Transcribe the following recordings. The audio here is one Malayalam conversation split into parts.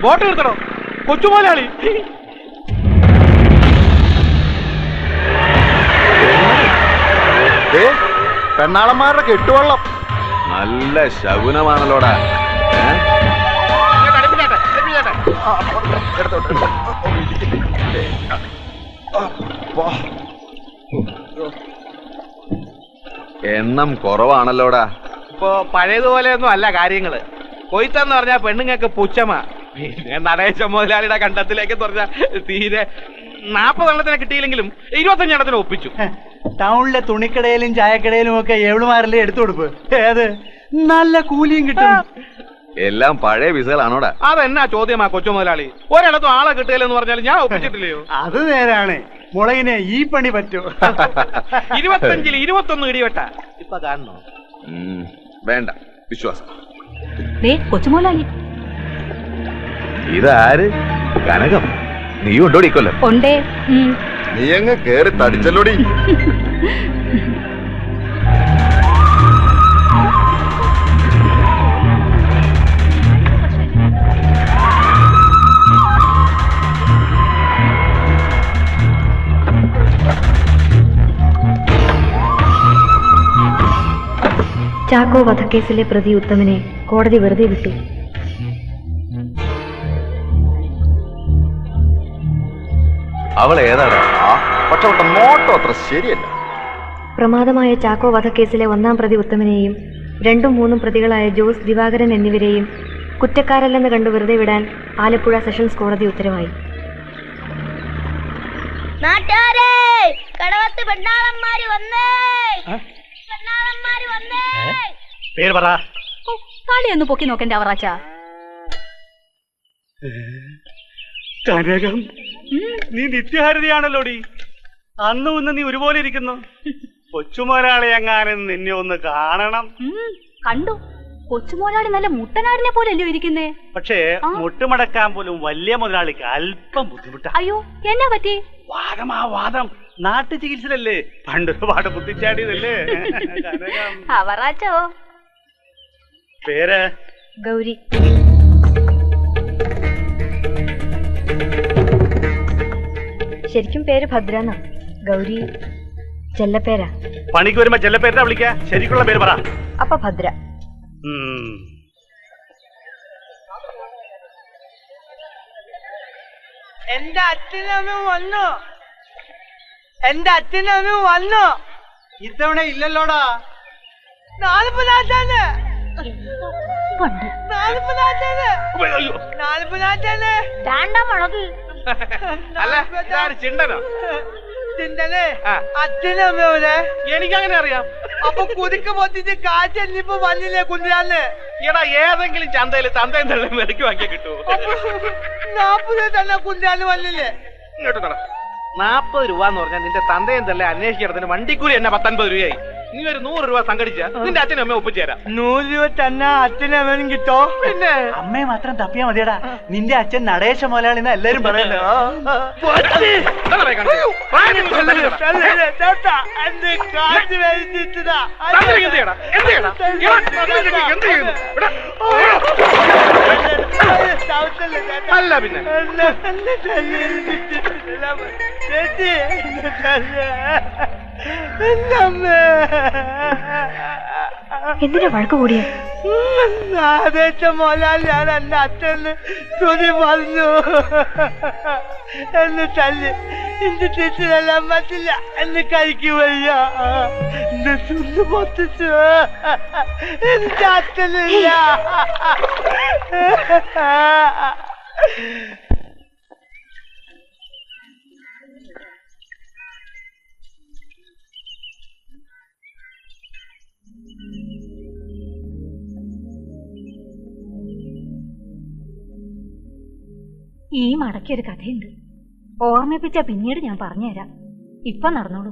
ബോട്ട് നിർത്തണോ കൊച്ചുമോലാളി? പെണ്ണാളന്മാരുടെ കെട്ടുവള്ളം നല്ല ശകുനമാണല്ലോടാ. എണ്ണം കുറവാണല്ലോടാ. ഇപ്പൊ പഴയതുപോലെയൊന്നും അല്ല കാര്യങ്ങള്. കൊയ്ത്തെന്ന് പറഞ്ഞാൽ പെണ്ണുങ്ങൾക്ക് പുച്ഛമാ. പിന്നെ നടേശ മുതലാളിയുടെ കണ്ടത്തിലേക്ക് പറഞ്ഞാൽ തീരെ 40 എണ്ണത്തിനെ കിട്ടിയില്ലെങ്കിലും 25 എണ്ണത്തിന് ഒപ്പിച്ചു. ടൗണിലെ തുണിക്കടയിലും ചായക്കടയിലും ഒക്കെ എവളുമാരല്ലേ എടുത്തു കൊടുപ്പ്. ഏത് നല്ല കൂലിയും കിട്ടും. എല്ലാം പഴയ വിസകളാണോടാ? അതെന്നാ ചോദ്യമാ കൊച്ചു മുതലാളി? ഒരിടത്തും ആളെ കിട്ടിയില്ലെന്ന് പറഞ്ഞാൽ ഞാൻ ഒപ്പിച്ചിട്ടില്ലയോ? അത് നേരാണ്. മുളകിനെ ഈ പണി പറ്റൂ. 25-ൽ 21 ഇടിവെട്ട ഇപ്പൊ കാണണോ? വേണ്ട വിശ്വാസം. കൊച്ചുമോലാളി ഇതാര്? കനകം. നീ ഉണ്ടോടിക്കൊല്ലോ? ഉണ്ടേ. നീ അങ്ങ് കേറി തടിച്ചല്ലോടി. ചാക്കോ വധക്കേസിലെ പ്രതി ഉത്തമനെ കോടതി വെറുതെ വിട്ടു. അവൾ ഏതാണ്? പക്ഷെ അവളുടെ നോട്ടം അത്ര ശരിയല്ല. പ്രമാദമായ ചാക്കോ വധക്കേസിലെ 1-ാം പ്രതി ഉത്തമനെയും 2ഉം 3ഉം പ്രതികളായ ജോസ്, ദിവാകരൻ എന്നിവരെയും കുറ്റക്കാരല്ലെന്ന് കണ്ടു വെറുതെ വിടാൻ ആലപ്പുഴ സെഷൻസ് കോടതി ഉത്തരവായി. കളിയൊന്ന് പൊക്കി നോക്കണ്ട അവറാച്ച. കനകം, നീ നിത്യഹരിതയാണല്ലോടി. അന്നും ഇന്ന് നീ ഒരുപോലെ ഇരിക്കുന്നു. കൊച്ചുമോരാളെ എങ്ങാനും നിന്നെ ഒന്ന് കാണണം. കണ്ടു. കൊച്ചുമോനാടി നല്ല മുട്ടനാടിനെ പോലെ അല്ലയോ ഇരിക്കുന്നേ. പക്ഷേ മുട്ടുമടക്കാൻ പോലും വലിയ മുതലാളിക്ക് അല്പം ബുദ്ധിമുട്ടാ. അയ്യോ, എന്നാ പറ്റി? വാദം നാട്ടു ചികിത്സയിലല്ലേ പണ്ടൊരുപാട് ബുദ്ധിച്ചാടിയതല്ലേ. അവറാച്ചോ? പേര് ഗൗരി. ശരിക്കും പേര് ഭദ്രന്ന. ഗൗരി ചെല്ലപ്പേരാ. പണിക്ക് വരുമ്പോ ചെല്ലപ്പേരാ വിളിക്ക. ശരിക്കുള്ള പേര് പറ. അപ്പൊ ഭദ്ര. എന്റെ അച്ഛനമ്മ വന്നു. എന്റെ അച്ഛനമ്മ വന്നു. ഇത്തവണ ഇല്ലല്ലോടാ. 40 അല്ല ചിണ്ടനോ? ചിന്തനെ അച്ഛനമ്മ എനിക്കങ്ങനെ അറിയാം. അപ്പൊ കുതിക്ക് പൊത്തിച്ച് കാറ്റല്ലിപ്പോ വന്നില്ലേ കുഞ്ഞാന്ന്? എടാ, ഏതെങ്കിലും ചന്തയില് തന്തയും തള്ളയും വിലക്ക് വാങ്ങിയാ കിട്ടുമോ? 40 തന്നെ കുഞ്ഞാന്ന് വന്നില്ലേ? ഇങ്ങോട്ട് തട. 40 രൂപ എന്ന് പറഞ്ഞാൽ നിന്റെ തന്തയും തള്ളെ അന്വേഷിക്കുന്നതിന് വണ്ടിക്കൂലി എന്നെ 19 രൂപയായി. നീ ഒരു 100 രൂപ സംഘടിച്ച നിന്റെ അച്ഛനും അമ്മ ഒപ്പിച്ചേരാം. 100 രൂപ തന്നെ അച്ഛനമ്മനും കിട്ടോ? പിന്നെ അമ്മയെ മാത്രം തപ്പിയാ മതിയടാ. നിന്റെ അച്ഛൻ നടേശ മുതലാളിന്ന് എല്ലാരും പറയല്ലോ. അല്ല പിന്നെ എന്തിനാ വഴക്ക് കൂടിയ? മുതലാളിയാണ് എന്റെ അച്ഛന് തുണി പറഞ്ഞു. എന്നെ തല്ലി. എന്റെ ടീച്ചറെല്ലാം പറ്റില്ല. എന്നെ കഴിക്കു വയ്യ. എന്റെ ചുണ്ട് പൊത്തിച്ചു. എന്റെ അച്ഛനില്ല. ഈ മടക്കിയൊരു കഥയുണ്ട്. ഓർമ്മിപ്പിച്ച പിന്നീട് ഞാൻ പറഞ്ഞുതരാം. ഇപ്പൊ നടന്നോളൂ.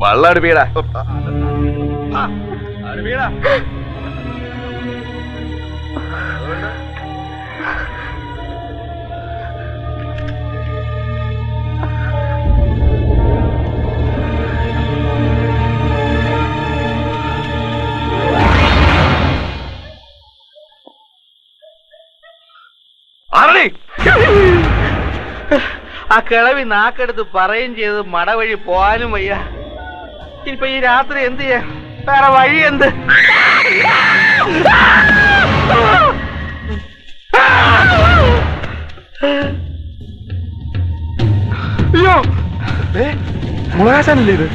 വള്ളാട് വീടാ ആരടി ആ കിളവി നാക്കെടുത്ത് പറയുകയും ചെയ്ത് മടവഴി പോവാനും വയ്യ. ഇനിയിപ്പൊ ഈ രാത്രി എന്ത് ചെയ്യാ? വേറെ വഴി എന്ത്? അയ്യോ മുളകാശാനല്ലേ ഇത്?